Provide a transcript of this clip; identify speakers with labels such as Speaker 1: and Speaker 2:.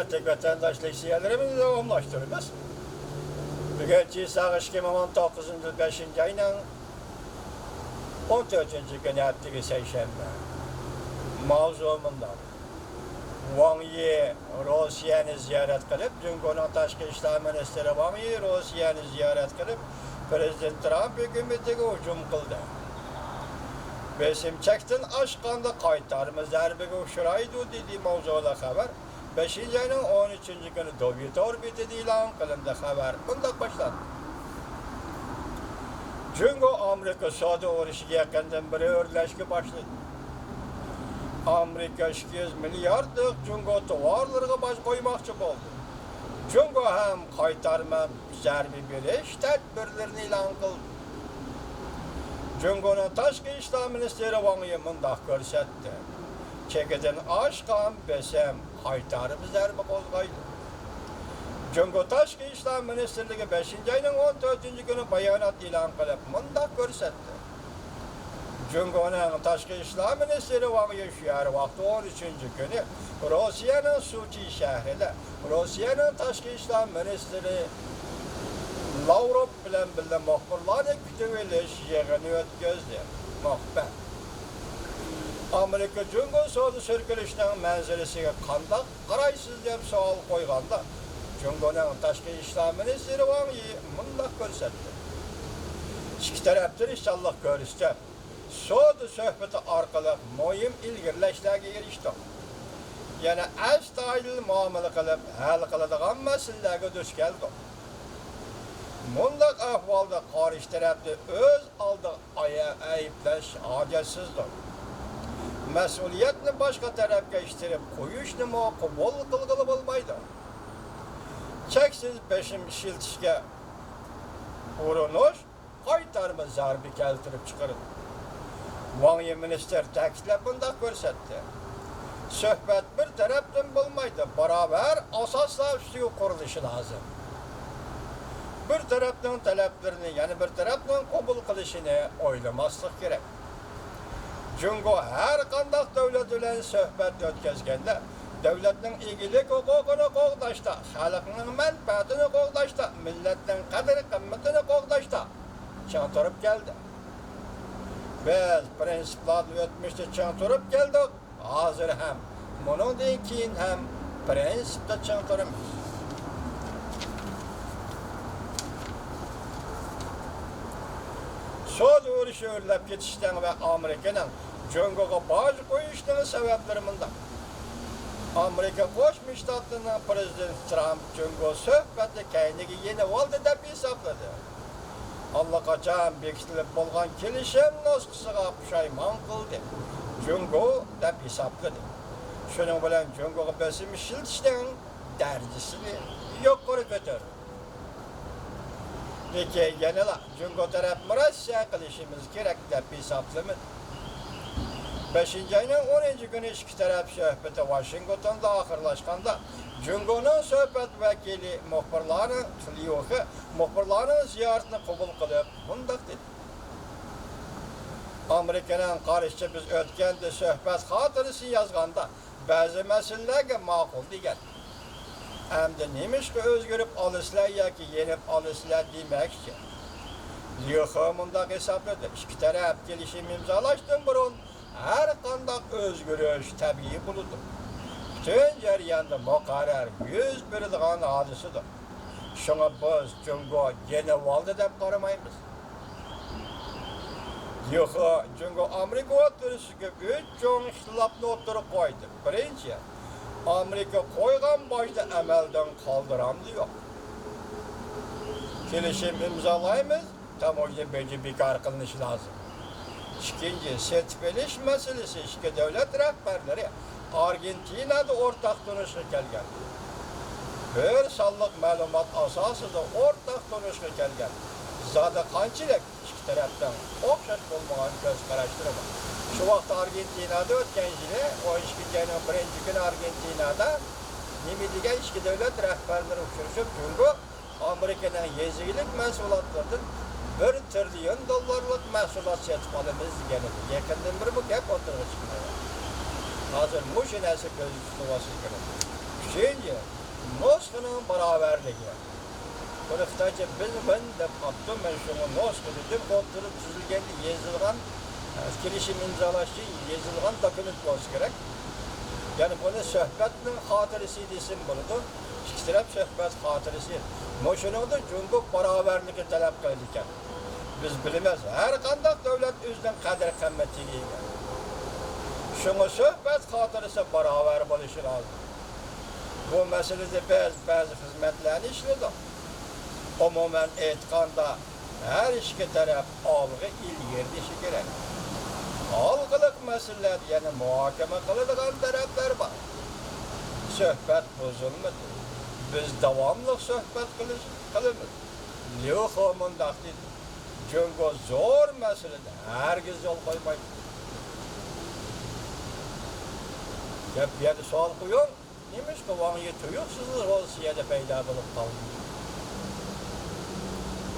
Speaker 1: Hürmetlik vatandaşlık siyalarımızı devamlaştırırız. Bugünkü sağış 2019 yıl 5. ayının 14. günü haftığı seyşembe. Mavzumundan. Wang Yi Rusya'nı ziyaret kılıp, Cumhurbaşkanı Tashqi ishlar ministri Wang Yi Rusya'nı ziyaret kılıp, Prezident Trump hükümetiga hücum kıldı. Besimchakdan aşqanda qaytarma zarbiga uchraydi dedi mavzuda xabar. 5. ayning 13. kuni Twitter orbitida e'lon qilindi xabar. Bunday boshlandi. Jungo Amerika savdo urushiga yaqindan biri o'rlashga boshladi. Amerika 200 milliardlik Jungo tovarlarga bosh qo'ymoqchi bo'ldi. Jungo ham qaytarma zarbi berish tadbirlarini e'lon qildi. Jungo'nun Tashqi ishlar ministri Wang Yi mundaq ko'rsatdi. Chekidan oshgan besam qaytarib zarba qo'zg'aydi. Jungo Tashqi ishlar ministrligi 5. ayning 14. kuni bayonot e'lon qilib mundaq ko'rsatdi. Jungo'nun Tashqi ishlar ministri Wang Yi shu vaqt 13. kuni Rossiyaning Sochi shahrida Rossiyaning Tashqi ishlar ministri Lavrov bilan birga muxbirlarni kutib olish yig'ini o'tkazdi. Muxbir Amerika Jungo savdo sirkilishining manzilasiga qanday qaraysiz deb savol qo'yganda, Jungo'ning Tashqi ishlar ministri Wang Yi mundaq ko'rsatdi. Ikki tarafdan inshaalloh ko'rishdi. Savdo suhbati orqali muhim ilgirlashlarga erishdi. Yana astoydil muomala qilib, hal qiladigan masalalarga duch keldi. Mundaq ahvolda qarshi tarafni o'z oldiga ayiblash ojatsizdir. Mas'uliyatni boshqa tarafga ishtirib qo'yishni qabul qilg'ili bo'lmaydi. Cheksiz besim shiltishga urinish qaytarma zarbi keltirib chiqaradi. Wang Yi minister ta'kidlab bundaq ko'rsatdi. Suhbat bir tarafdan bo'lmaydi, barobar asoslar ustiga qurilishi lozim. Bir tarafdan talablarini, yana bir tarafdan qabul qilishini o'ylamaslik kerak. Jungo har qanday davlat bilan suhbat o'tkazganda, davlatning egilik huquqini qo'g'dashda, xalqning manfaatini qo'g'dashda, millatning qadr-qimmatini qo'g'dashda chang turib keldi. Biz prinsiplarni o'tmishda chang turib keldik, hozir ham, bundan keyin ham prinsipda chang turamiz. Savdo urushi o'rlab ketishdan va Amerikaning Jungo'ga bosh qo'yishining sabablari bunda. Amerika Qo'shma Shtatlarining prezidenti Trump Jungo suhbati kayniga yeni oldi deb hisobladi. Allaqachon bekitilib bo'lgan kelishim nusxasiga pushaymon qildi. Jungo deb hisobladi. Shuning bilan Jungo'ga bosim shiltishning darajasini yuqori ko'tardi. Lekin yana Jungo taraf murassa qilishimiz kerak deb hisoblamadi. 5. ayning 10. kuni ikki taraf suhbati Washingtonda oxirlashganda, Jungo'ning suhbat vakili muxbirlarning ziyoratini qabul qilib, bundaq dedi. Amerikaning qarashicha biz o'tganda suhbat xotirasi yozganda ba'zi masalalarga ma'qul degan. Hamda nemishqa o'zgarib olislar yoki yenib olislar demakchi. Liyoxo mundaq hisobladi. Ikki taraf kelishim imzolashdan burun har qanday o'zgarish tabiiy bo'ladi. Butun jarayonda muqarrar yuz beradigan hodisadir. Shunga biz Jungo yana oldi deb qaramaymiz. Liyoxo Jungo Amerika o'tirishga 3 cho'ng ixtilofni o'tirib qo'ydi. Birinchi, Amerika qo'ygan boshda amaldan qoldiramdi yo'q. Kelishim imzolaymiz, tamoyil bo'yicha bekor qilinishi lozim. Ikkinchi, sertifikalash masalasi ikki davlat rahbarlari Argentinada o'rtaq turishga kelgan. Bir sonliq ma'lumot asosida o'rtaq turishga kelgan. Zada qanchalik ikki tarafdan o'xshash bo'lmagan ko'z qarashlar bor. Shu vaqt Argentinada o'tgan yili 12 ayning 1 kuni Argentinada nima degan ikki davlat rahbarlari uchrashib, Jungo Amerikaning yezilik mahsulotlaridan $1 trillion mahsulot sotib olamiz degan edi. Yaqindan bir bu gap o'tirib chiqdi. Hozir mush narsa ko'z tutib olsa kerak. Üçüncü, Moskva'nın beraberliği. Bunu Xitaycha bilmen deb attım, ben şunu Moskva dedim, oturup tuzilgan, yazılgan, kelishim imzalash uchun yazılgan dokument bo'lsa kerak. Yani bunu söhbetning xotirasi desam bo'ladi. Ikki taraf söhbet xotirasi. Moshuningda Jungo barabarlikni talab qiladi ekan. Biz bilamiz, har qanday davlat o'zining qadr-qimmatiga ega. Shunga söhbet xotirasi barabar bo'lishi lozim. Bu meselede bazı hizmetlerini işledik. Umumen aytganda her iki taraf olg'a ilgirdishi kerak. Algılık meseleler, yani muhakeme kılınan taraflar var. Söhbet bozulmadı. Biz devamlı söhbet kılımız. Yok o mundak dedi. Çünkü zor meselede herkes yol koymaydı. Hep bir sual koyuyor. Neymiş ki bana yetiyorsunuz Rusya'da peyda bulup kalmış.